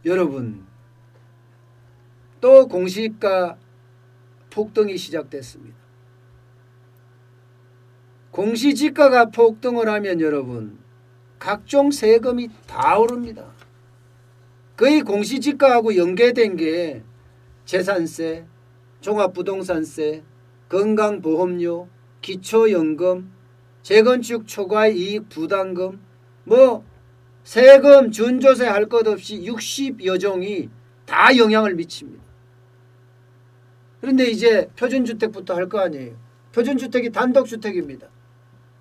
여러분, 또 공시지가 폭등이 시작됐습니다. 공시지가가 폭등을 하면 여러분 각종 세금이 다 오릅니다. 거의 공시지가하고 연계된 게 재산세, 종합부동산세, 건강보험료, 기초연금, 재건축 초과이익 부담금, 뭐 세금 준조세 할 것 없이 60여 종이 다 영향을 미칩니다. 그런데 이제 표준주택부터 할 거 아니에요. 표준주택이 단독주택입니다.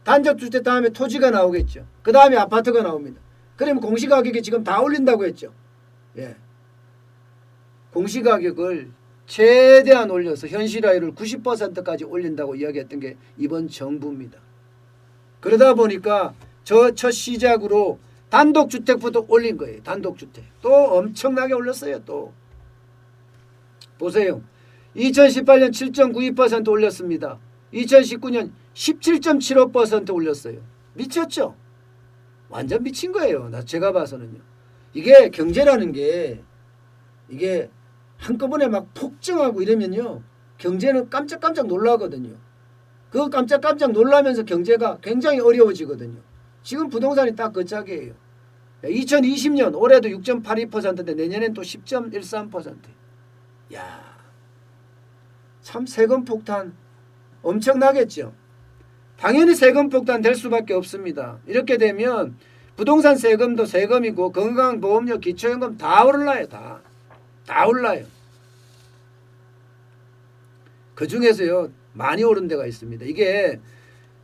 단독주택 다음에 토지가 나오겠죠. 그 다음에 아파트가 나옵니다. 그러면 공시가격이 지금 다 올린다고 했죠. 예. 공시가격을 최대한 올려서 현실화율을 90%까지 올린다고 이야기했던 게 이번 정부입니다. 그러다 보니까 저 첫 시작으로 단독주택부터 올린 거예요. 단독주택. 또 엄청나게 올렸어요. 또 보세요. 2018년 7.92% 올렸습니다. 2019년 17.75% 올렸어요. 미쳤죠? 완전 미친 거예요. 제가 봐서는요. 이게 경제라는 게 이게 한꺼번에 막 폭증하고 이러면요. 경제는 깜짝깜짝 놀라거든요. 그 깜짝깜짝 놀라면서 경제가 굉장히 어려워지거든요. 지금 부동산이 딱 그 짝이에요. 2020년 올해도 6.82%인데 내년엔 또 10.13%. 야, 참 세금 폭탄 엄청나겠죠. 당연히 세금 폭탄 될 수밖에 없습니다. 이렇게 되면 부동산 세금도 세금이고 건강보험료, 기초연금 다 올라요. 다 올라요. 그중에서요 많이 오른 데가 있습니다. 이게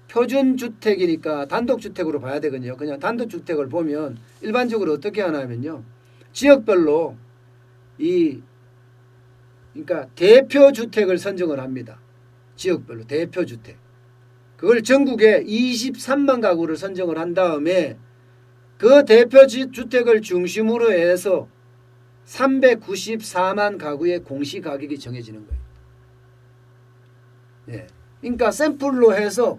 표준주택이니까 단독주택으로 봐야 되거든요. 그냥 단독주택을 보면 일반적으로 어떻게 하냐면요. 지역별로 그러니까 대표주택을 선정을 합니다. 지역별로 대표주택. 그걸 전국에 23만 가구를 선정을 한 다음에 그 대표주택을 중심으로 해서 394만 가구의 공시가격이 정해지는 거예요. 예. 그러니까 샘플로 해서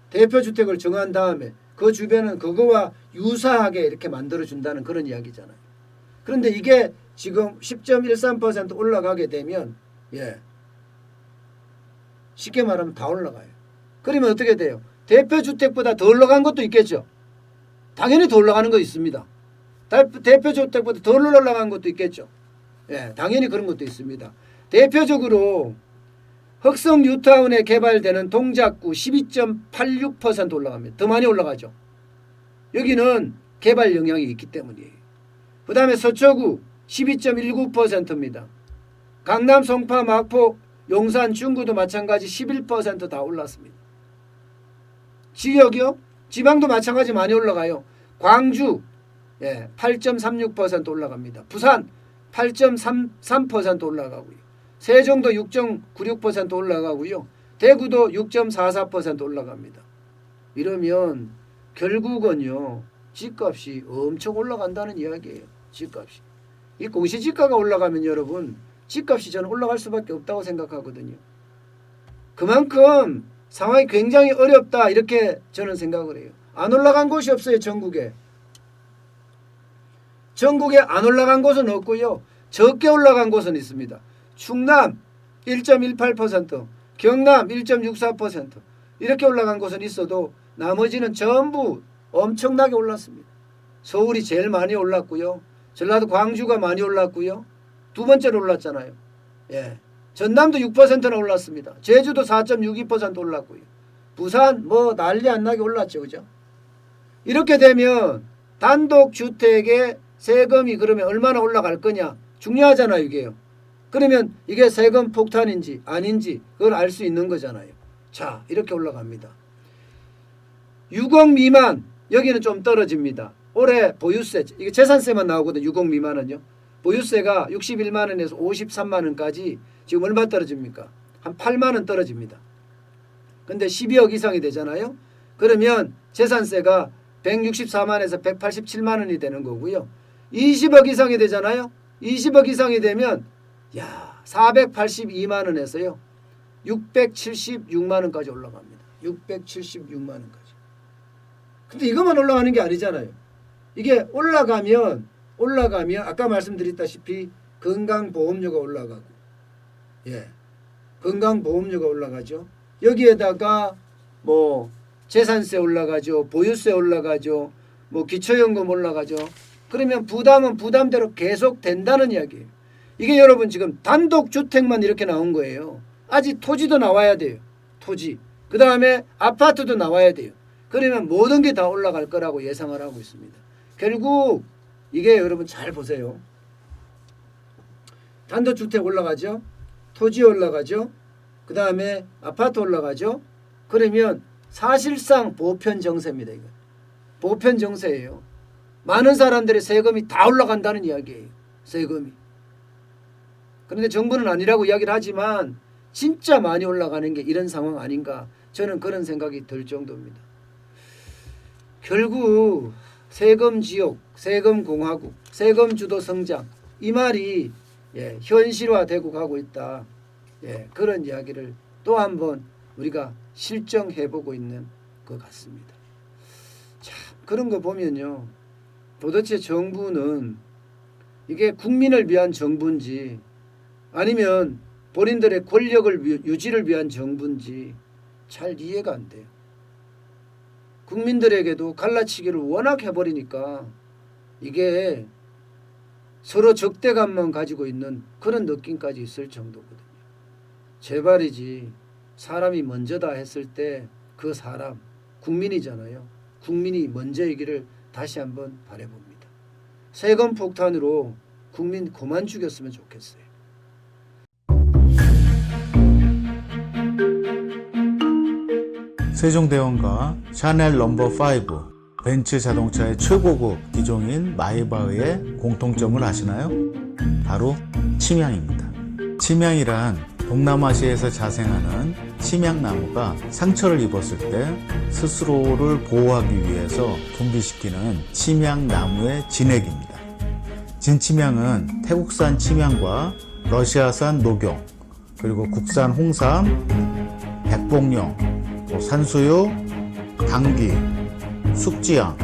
대표주택을 정한 다음에 그 주변은 그거와 유사하게 이렇게 만들어준다는 그런 이야기잖아요. 그런데 이게 지금 10.13% 올라가게 되면 쉽게 말하면 다 올라가요. 그러면 어떻게 돼요? 대표주택보다 더 올라간 것도 있겠죠. 당연히 더 올라가는 거 있습니다. 대표주택보다 더 올라간 것도 있겠죠. 당연히 그런 것도 있습니다. 대표적으로 흑성 뉴타운에 개발되는 동작구 12.86% 올라갑니다. 더 많이 올라가죠. 여기는 개발 영향이 있기 때문이에요. 그 다음에 서초구 12.19%입니다. 강남, 송파, 마포, 용산, 중구도 마찬가지 11% 다 올랐습니다. 지역이요? 지방도 마찬가지 많이 올라가요. 광주 8.36% 올라갑니다. 부산 8.33% 올라가고요. 세종도 6.96% 올라가고요. 대구도 6.44% 올라갑니다. 이러면 결국은요. 집값이 엄청 올라간다는 이야기예요. 집값이. 이 공시지가가 올라가면 여러분 집값이 저는 올라갈 수밖에 없다고 생각하거든요. 그만큼 상황이 굉장히 어렵다 이렇게 저는 생각을 해요. 안 올라간 곳이 없어요. 전국에 안 올라간 곳은 없고요. 적게 올라간 곳은 있습니다. 충남 1.18%, 경남 1.64% 이렇게 올라간 곳은 있어도 나머지는 전부 엄청나게 올랐습니다. 서울이 제일 많이 올랐고요. 전라도 광주가 많이 올랐고요. 두 번째로 올랐잖아요. 전남도 6%나 올랐습니다. 제주도 4.62% 올랐고요. 부산 뭐 난리 안 나게 올랐죠. 그죠? 이렇게 되면 단독주택의 세금이 그러면 얼마나 올라갈 거냐 중요하잖아요. 이게요. 그러면 이게 세금 폭탄인지 아닌지 그걸 알 수 있는 거잖아요. 자, 이렇게 올라갑니다. 6억 미만 여기는 좀 떨어집니다. 올해 보유세 이게 재산세만 나오거든요. 6억 미만은요. 보유세가 61만 원에서 53만 원까지 지금 얼마 떨어집니까? 한 8만 원 떨어집니다. 근데 12억 이상이 되잖아요. 그러면 재산세가 164만에서 187만 원이 되는 거고요. 20억 이상이 되잖아요. 20억 이상이 되면 482만 원에서요. 676만 원까지 올라갑니다. 676만 원까지. 근데 이것만 올라가는 게 아니잖아요. 이게 올라가면 올라가면 아까 말씀드렸다시피 건강보험료가 올라가고, 예, 건강보험료가 올라가죠. 여기에다가 뭐 재산세 올라가죠, 보유세 올라가죠, 뭐 기초연금 올라가죠. 그러면 부담은 부담대로 계속 된다는 이야기예요. 이게 여러분 지금 단독주택만 이렇게 나온 거예요. 아직 토지도 나와야 돼요. 토지. 그 다음에 아파트도 나와야 돼요. 그러면 모든 게 다 올라갈 거라고 예상을 하고 있습니다. 결국 이게 여러분 잘 보세요. 단독주택 올라가죠. 토지 올라가죠. 그 다음에 아파트 올라가죠. 그러면 사실상 보편정세입니다. 이거. 보편정세예요. 많은 사람들의 세금이 다 올라간다는 이야기예요. 세금이. 그런데 정부는 아니라고 이야기를 하지만 진짜 많이 올라가는 게 이런 상황 아닌가, 저는 그런 생각이 들 정도입니다. 결국 세금 지옥, 세금 공화국, 세금 주도 성장, 이 말이 현실화되고 가고 있다. 그런 이야기를 또 한번 우리가 실정해보고 있는 것 같습니다. 참 그런 거 보면요, 도대체 정부는 이게 국민을 위한 정부인지 아니면 본인들의 권력을 유지를 위한 정부인지 잘 이해가 안 돼요. 국민들에게도 갈라치기를 워낙 해버리니까 이게 서로 적대감만 가지고 있는 그런 느낌까지 있을 정도거든요. 제발이지 사람이 먼저다 했을 때 그 사람 국민이잖아요. 국민이 먼저이기를 다시 한번 바라봅니다. 세금 폭탄으로 국민 그만 죽였으면 좋겠어요. 세종대왕과 샤넬 넘버5, 벤츠 자동차의 최고급 기종인 마이바흐의 공통점을 아시나요? 바로 침향입니다. 침향이란 동남아시아에서 자생하는 침향나무가 상처를 입었을 때 스스로를 보호하기 위해서 분비시키는 침향나무의 진액입니다. 진침향은 태국산 침향과 러시아산 녹용, 그리고 국산 홍삼, 백봉령, 산수유, 당귀, 숙지향,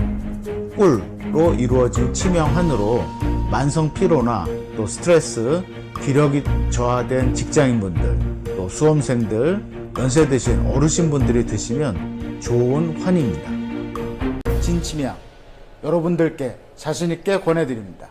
꿀로 이루어진 침향환으로 만성 피로나 또 스트레스, 기력이 저하된 직장인분들, 또 수험생들, 연세 드신 어르신분들이 드시면 좋은 환입니다. 진침향 여러분들께 자신있게 권해드립니다.